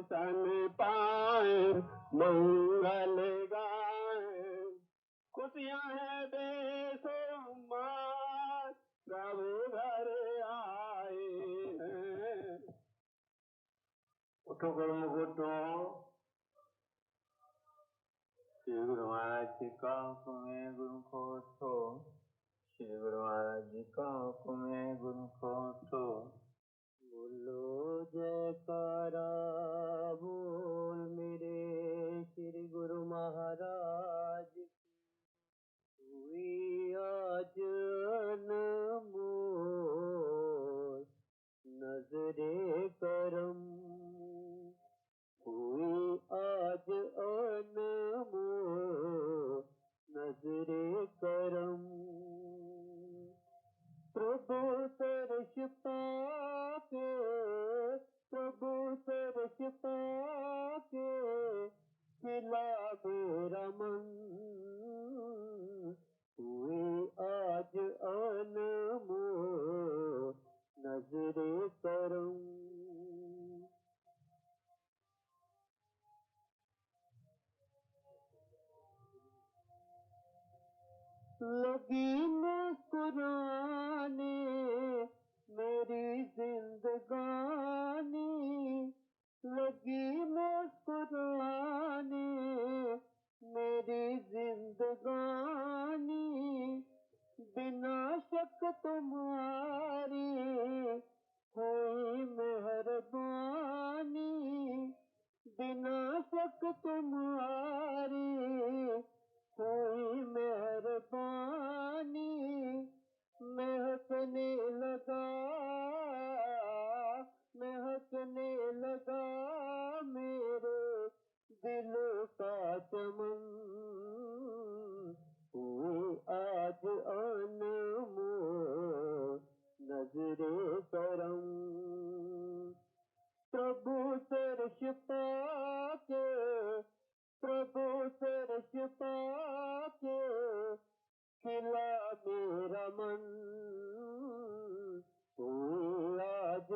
सन पाए मंगल गाए, खुशियां हैं बेशुमार प्रभु घर आए हैं। उठो गुरुमुख उठो। श्री गुरु महाराज जी का हुक्म है गुरु को उठो। श्री गुरु महाराज जी का हुक्म है गुरु को उठो। बोलो जयकारा बोल मेरे श्री गुरु महाराज की, हुई आज अनमोल नजरे करम, हुई आज अनमोल नजरे करम। प्रभु सरस पाके, प्रभु सरस पाके खिला मेरा मन, हुई आज अनमोल नजरे करम। लगी मुस्कुराने मेरी जिंदगानी, लगी मुस्कुराने मेरी जिंदगानी, बिना शक तुम्हारी हुई मेहरबानी, बिना शक तुम्हारी हुई मेहरबानी, महकने लगा, महकने लगा मेरे दिल का चमन, हुई आज अनमोल नजरे करम। प्रभु सरस पाके, प्रभु सरस पाके खिला मेरा मन, हुई आज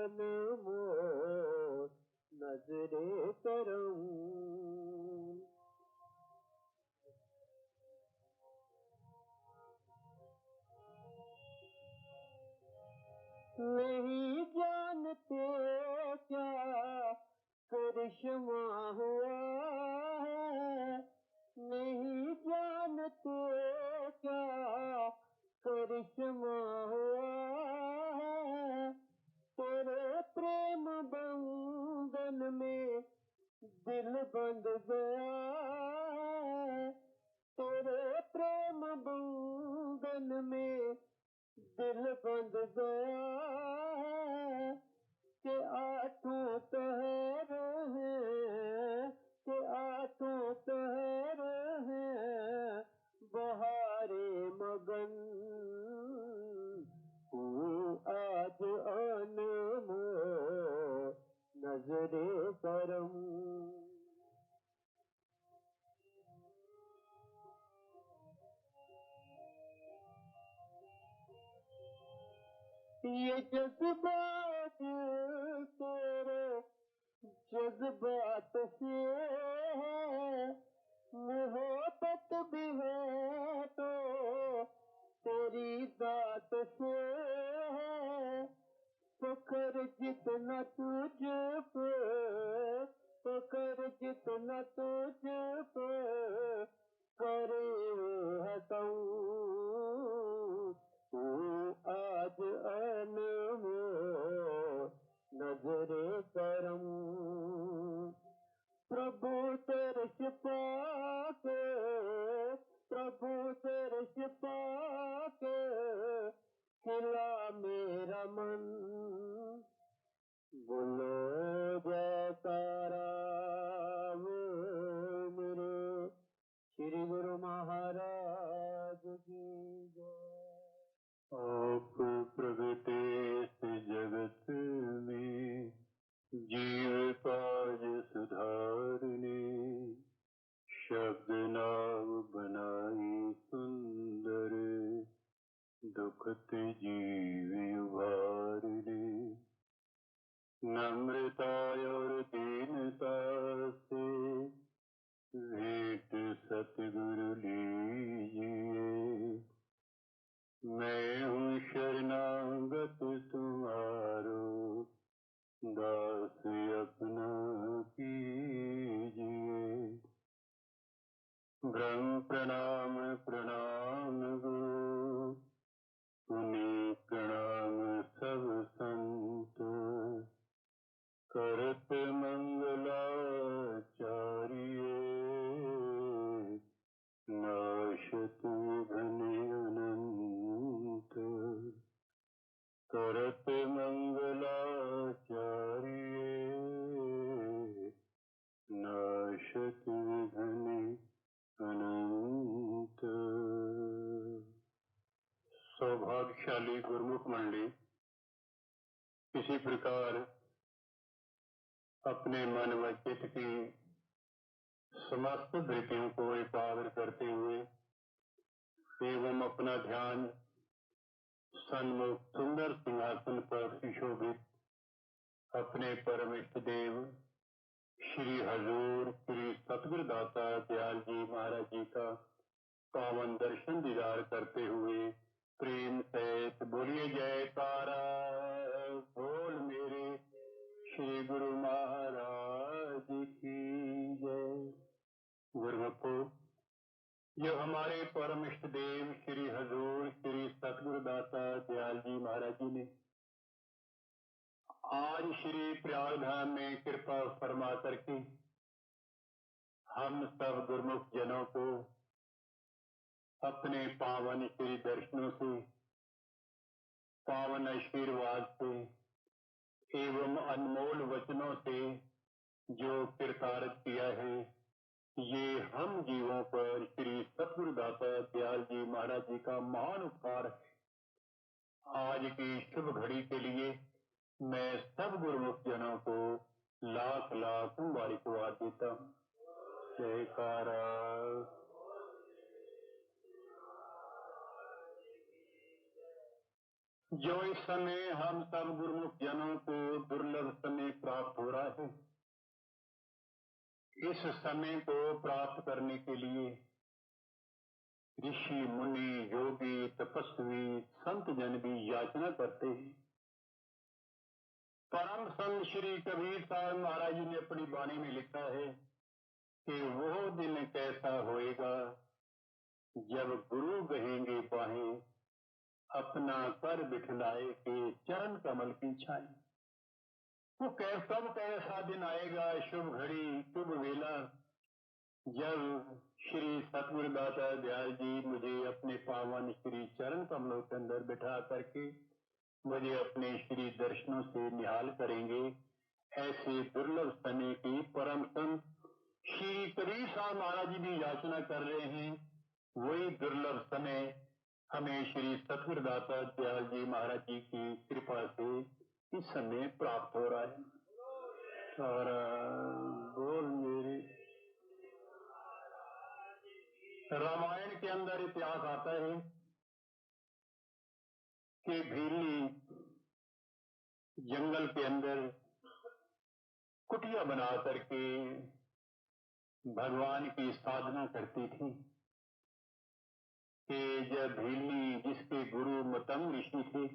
अनमोल नजरे करम। नहीं जानते क्या करिश्मा हुआ है, नहीं जानते क्या करिश्मा हुआ है, तेरे प्रेम बंधन में दिल बंध गया है, तेरे प्रेम बंधन में दिल बंध गया है, के आठों पहर हैं, के आठों पहर हैं बहारे मगन, हुई आज अनमोल नजरे करम। ये जज्बात तेरे जज्बात से है, मोहब्बत भी है तो तेरी जात से है, फकर जितना तुझ पे, फकर जितना तुझ पे करे हटूं, आज अनमोल नजरे करम। प्रभु तरस पाके, प्रभु तरस पाके खिला मेरा मन, बोलो जयकारा मेरे श्री गुरु महाराज की जय। आप प्रगटे से जगत में दीनता और दीनता से भेंट सतगुरु लीजिए। मैं हूँ शरणागत तुम्हारो, दास अपना कीजिए। ब्रह्म प्रणाम प्रणाम गुरु, पुनि प्रणाम सब संत। करत मंगलाचार्य, नाशत विघ्न अनंत। करत मंगलाचार्य, नाशत विघ्न अनंत। सौभाग्यशाली गुरुमुख मंडली इसी प्रकार अपने मन व चित्त की समस्त वृत्तियों को एकाग्र करते हुए एवं अपना ध्यान सन्मुख सुंदर सिंहासन पर सुशोभित अपने परम इष्ट देव श्री हजूर श्री सतगुरु दाता दयाल जी महाराज जी का पावन दर्शन दीदार करते हुए प्रेम सहित बोलिए जयकारा बोल मेरे श्री गुरु महाराज की जय। गुरुमुखो, जो हमारे परम इष्ट देव श्री हजूर श्री सतगुरु दाता दयाल जी महाराज जी ने आज श्री प्रयागधाम में कृपा फरमा करके हम सब गुरुमुख जनों को अपने पावन श्री दर्शनों से, पावन आशीर्वाद से एवं अनमोल वचनों से जो कृतार्थ किया है, ये हम जीवों पर श्री सतगुरु दाता दयाल जी महाराज जी का महान उपकार है। आज की शुभ घड़ी के लिए मैं सब गुरुमुख जनों को लाख लाख मुबारकबाद देता हूँ। जयकारा। जो इस समय हम सब गुरुमुख जनों को दुर्लभ समय प्राप्त हो रहा है, इस समय को प्राप्त करने के लिए ऋषि मुनि योगी तपस्वी संत जन भी याचना करते हैं। परम संत श्री कबीर साहब महाराज जी ने अपनी वाणी में लिखा है कि वो दिन कैसा होएगा जब गुरु गहेंगे बाहें, अपना कर बिठलाए के चरण कमल की छाए। वो कब कैसा दिन आएगा, शुभ घड़ी शुभ वेला, जब श्री सतगुरु दाता दयाल जी मुझे अपने पावन श्री चरण कमलों के अंदर बिठा करके मुझे अपने श्री दर्शनों से निहाल करेंगे। ऐसे दुर्लभ समय की परम संत श्री कबीर साहब महाराज जी भी याचना कर रहे हैं। वही दुर्लभ समय हमें श्री सतगुरु दाता दयाल जी महाराज जी की कृपा से इस समय प्राप्त हो रहा है। सारा बोल मेरे। रामायण के अंदर इतिहास आता है कि भीली जंगल के अंदर कुटिया बना करके भगवान की साधना करती थी कि जब भीली, जिसके गुरु मतंग ऋषि थे,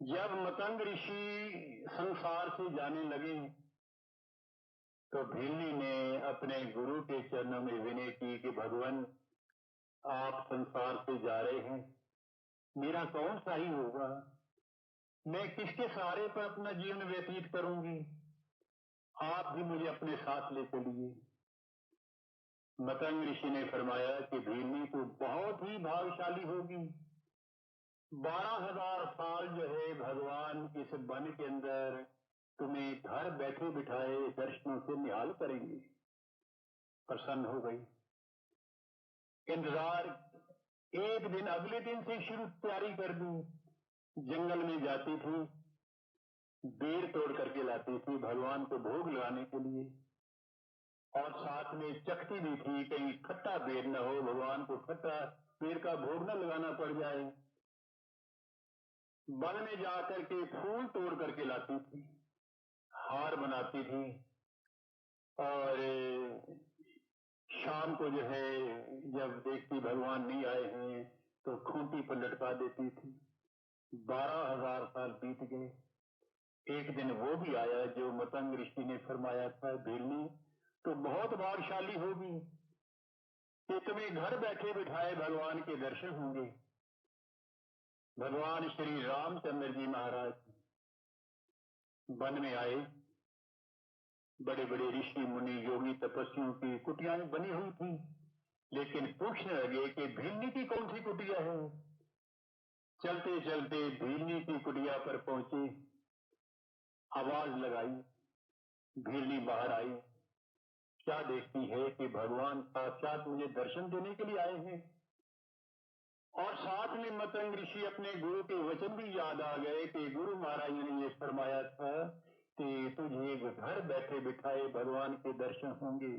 जब मतंग ऋषि संसार से जाने लगे तो भीली ने अपने गुरु के चरणों में विनय की कि भगवान, आप संसार से जा रहे हैं, मेरा कौन सा ही होगा, मैं किसके सहारे पर अपना जीवन व्यतीत करूंगी, आप भी मुझे अपने साथ ले चलिए। मतंग ऋषि ने फरमाया कि भीली तो बहुत ही भाग्यशाली होगी, 12,000 साल जो है भगवान इस वन के अंदर तुम्हें घर बैठे बिठाए दर्शनों से निहाल करेंगे। प्रसन्न हो गई। इंतजार एक दिन अगले दिन से शुरू तैयारी कर दी। जंगल में जाती थी, बेर तोड़ करके लाती थी भगवान को भोग लगाने के लिए, और साथ में चखती भी थी कहीं खट्टा बेर न हो, भगवान को खट्टा बेर का भोग न लगाना पड़ जाए। वन में जाकर के फूल तोड़ करके लाती थी, बनाती थी और शाम को जो है जब देखती भगवान नहीं आए हैं तो खूंटी पर लटका देती थी। 12,000 साल बीत गए। एक दिन वो भी आया जो मतंग ऋषि ने फरमाया था, भीलनी तो बहुत भाग्यशाली होगी कि तुम्हें घर बैठे बिठाए भगवान के दर्शन होंगे। भगवान श्री रामचंद्र जी महाराज वन में आए। बड़े बड़े ऋषि मुनि योगी तपस्वियों की कुटियां बनी हुई थी, लेकिन पूछने लगे कि भीलनी की कौन सी कुटिया है। चलते चलते भीलनी की कुटिया पर पहुंचे, आवाज लगाई, भीलनी बाहर आई। क्या देखती है कि भगवान साक्षात मुझे दर्शन देने के लिए आए हैं और साथ में मतंग ऋषि अपने गुरु के वचन भी याद आ गए कि गुरु महाराज ने ये फरमाया था कि तुझे घर बैठे बिठाए भगवान के दर्शन होंगे।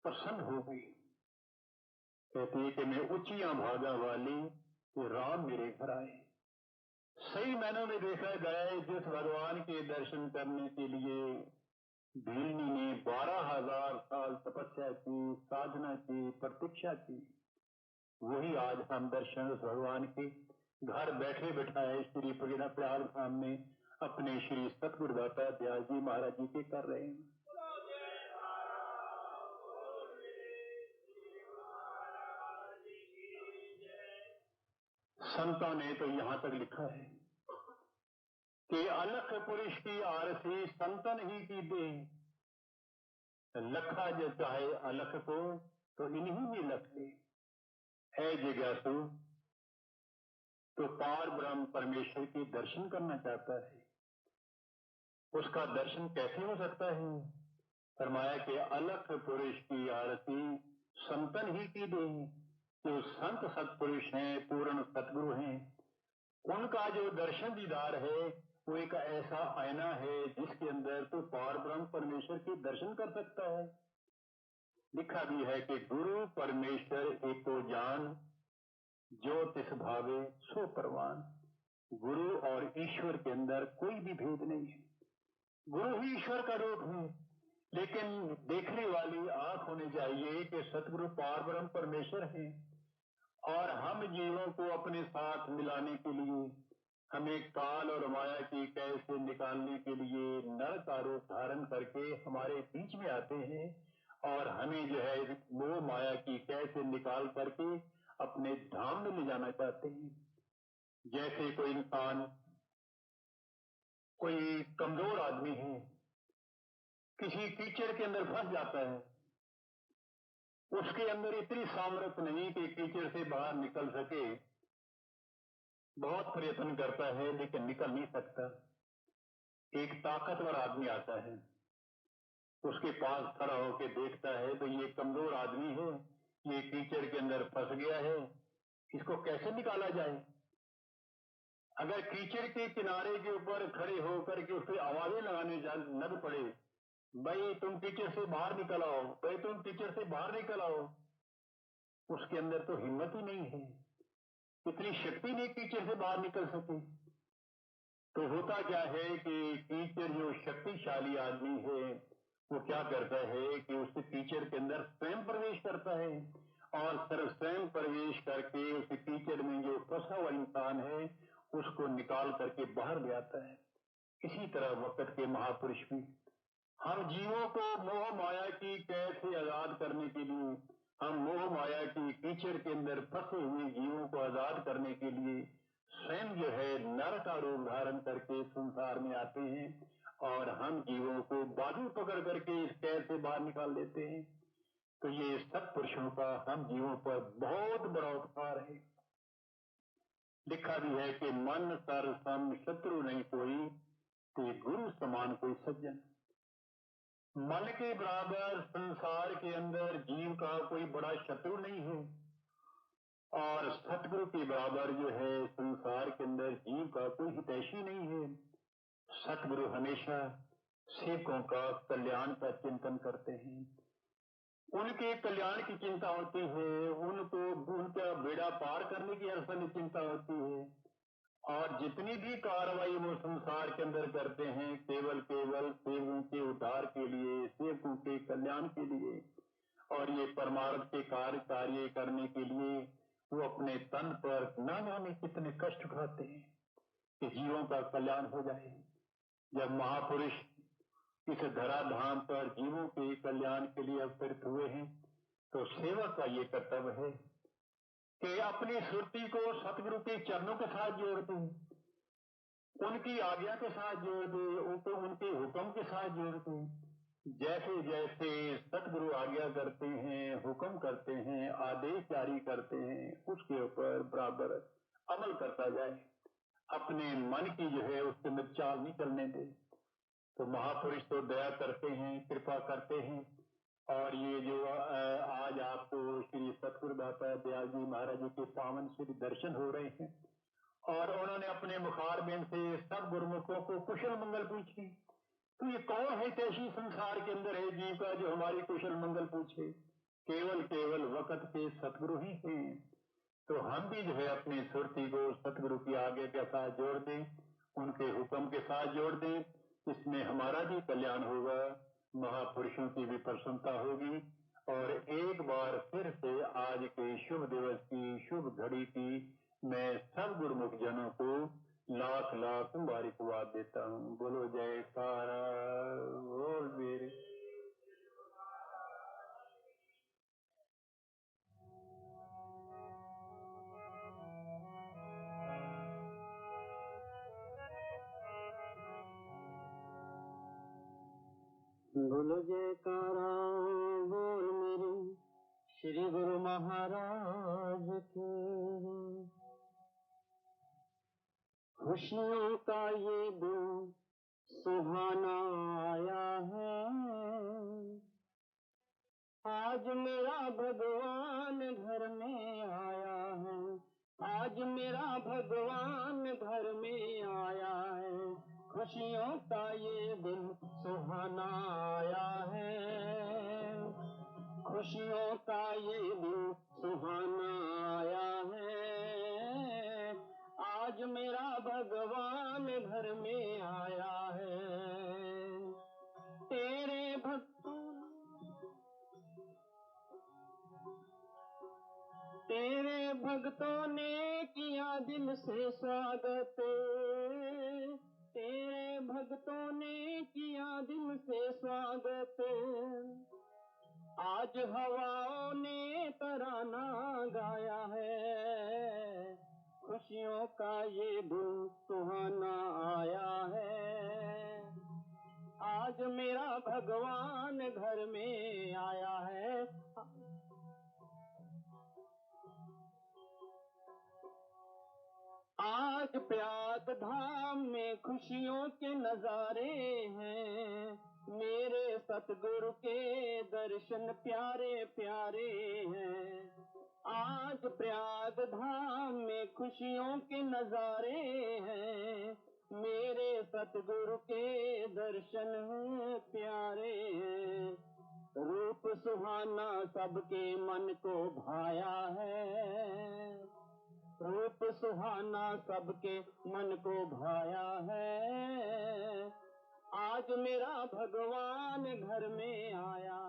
प्रसन्न हो गई, कहती है कि मैं ऊंचियां भागा वाली कि राम मेरे घर आए। सही मैंने में देखा गया जिस भगवान के दर्शन करने के लिए भीलनी ने 12,000 साल तपस्या की, साधना की, प्रतीक्षा की, वही आज हम दर्शन उस भगवान के घर बैठे बैठाए श्री प्रयाग धाम में अपने श्री सतगुरुदाता दयाल जी महाराज जी के कर रहे हैं। संतों ने तो यहां तक लिखा है कि अलख पुरुष की आरसी संतन ही की दे, लखा जो चाहे अलख को तो इन्हीं में लखते। है जिज्ञासु तो पार ब्रह्म परमेश्वर के दर्शन करना चाहता है, उसका दर्शन कैसे हो सकता है। फरमाया कि अलख पुरुष की आरती संतन ही की दे। जो संत सत्पुरुष हैं, पूर्ण सतगुरु हैं, उनका जो दर्शन दीदार है वो एक ऐसा आईना है जिसके अंदर तो पार ब्रह्म परमेश्वर के दर्शन कर सकता है। लिखा भी है कि गुरु परमेश्वर एको जान, जो तिस भावे सो परवान। गुरु और ईश्वर के अंदर कोई भी भेद नहीं है। गुरु ही ईश्वर का रूप है, लेकिन देखने वाली आंख होनी चाहिए कि सतगुरु पार ब्रह्म परमेश्वर है और हम जीवों को अपने साथ मिलाने के लिए, हमें काल और माया की कैद से निकालने के लिए नर का रूप धारण करके हमारे बीच में आते हैं और हमें जो है मोह माया की कैद से निकाल करके अपने धाम में ले जाना चाहते हैं। जैसे कोई इंसान, कोई कमजोर आदमी है, किसी कीचड़ के अंदर फंस जाता है, उसके अंदर इतनी सामर्थ्य नहीं कि कीचड़ से बाहर निकल सके, बहुत प्रयत्न करता है लेकिन निकल नहीं सकता। एक ताकतवर आदमी आता है, उसके पास खड़ा होकर देखता है तो ये कमजोर आदमी है, ये कीचड़ के अंदर फंस गया है, इसको कैसे निकाला जाए। अगर कीचड़ के किनारे के ऊपर खड़े होकर के उसकी आवाजें लगाने लग पड़े, भाई तुम कीचड़ से बाहर निकल आओ, भाई तुम कीचड़ से बाहर निकल आओ, उसके अंदर तो हिम्मत ही नहीं है, इतनी शक्ति नहीं कीचड़ से बाहर निकल सके। तो होता क्या है कि कीचड़ जो शक्तिशाली आदमी है वो क्या करता है कि उस कीचड़ के अंदर स्वयं प्रवेश करता है और स्वयं प्रवेश करके उस कीचड़ में जो फंसा हुआ इंसान है उसको निकाल करके बाहर ले आता है। इसी तरह वक्त के महापुरुष भी हम जीवों को मोह माया की कैद से आजाद करने के लिए, हम मोह माया की कीचड़ के अंदर फंसे हुए जीवों को आजाद करने के लिए स्वयं जो है नर का रूप धारण करके संसार में आते हैं और हम जीवों को बाजू पकड़ करके इस कैद से बाहर निकाल देते हैं। तो ये सत्पुरुषों का हम जीवों पर बहुत बड़ा उपकार है। लिखा भी है कि मन कर सम शत्रु नहीं कोई, तो गुरु समान कोई सज्जन। मन के बराबर संसार के अंदर जीव का कोई बड़ा शत्रु नहीं है और सतगुरु के बराबर जो है संसार के अंदर जीव का कोई हितैषी नहीं है। सतगुरु हमेशा सेवकों का कल्याण का चिंतन करते हैं, उनके कल्याण की चिंता होती है, उनको उनका बेड़ा पार करने की हर समय चिंता होती है और जितनी भी कार्रवाई वो संसार के अंदर करते हैं केवल सेवकों के उद्धार के लिए, सेवकों के कल्याण के लिए, और ये परमार्थ के कार्य करने के लिए वो अपने तन पर न जाने कितने कष्ट उठाते हैं कि जीवों का कल्याण हो जाए। जब महापुरुष इस धराधाम पर जीवों के कल्याण के लिए अवतरित हुए हैं तो सेवक का ये कर्तव्य है कि अपनी सुरती को सतगुरु के चरणों के साथ जोड़ दे, उनकी आज्ञा के साथ जोड़ दे, उनके हुक्म के साथ जोड़ दे। जैसे जैसे सतगुरु आज्ञा करते हैं, हुक्म करते हैं, आदेश जारी करते हैं, उसके ऊपर बराबर अमल करता जाए, अपने मन की जो है उसके अंदर चाल नहीं चलने दे। तो महापुरुष तो दया करते हैं, कृपा करते हैं। और ये जो आज आपको श्री सतगुरु दाता दयाल जी महाराज जी के पावन श्री दर्शन हो रहे हैं, और उन्होंने अपने मुखारबिंद से सब गुरुमुखों को कुशल मंगल पूछी। तो ये कौन है ऐसी संसार के अंदर है जीव का जो हमारी कुशल मंगल पूछे? केवल वक्त के सतगुरु ही हैं। तो हम भी जो है अपनी सुरती को सतगुरु की आगे के साथ जोड़ दें, उनके हुक्म के साथ जोड़ दें। इसमें हमारा भी कल्याण होगा, महापुरुषों की भी प्रसन्नता होगी। और एक बार फिर से आज के शुभ दिवस की शुभ घड़ी की मैं सब गुरुमुख जनों को लाख लाख मुबारकबाद देता हूँ। बोलो जयकारा बोल मेरे। बोलो जयकारा बोल मेरे श्री गुरु महाराज की। खुशियों का ये दिन सुहाना आया है, आज मेरा भगवान घर में आया है, आज मेरा भगवान घर में आया है। खुशियों का ये दिन सुहाना आया है, खुशियों का ये दिन सुहाना आया है, आज मेरा भगवान घर में आया है। तेरे भक्तों ने किया दिल से स्वागत, तेरे भक्तों ने किया दिल से स्वागत, आज हवाओं ने तराना गाया है। खुशियों का ये दिन सुहाना आया है, आज मेरा भगवान घर में आया है। आज प्रयाग धाम में खुशियों के नजारे हैं, मेरे सतगुरु के दर्शन प्यारे प्यारे हैं। आज प्रयाग धाम में खुशियों के नजारे हैं, मेरे सतगुरु के दर्शन प्यारे हैं। रूप सुहाना सबके मन को भाया है, रूप सुहाना सबके मन को भाया है, आज मेरा भगवान घर में आया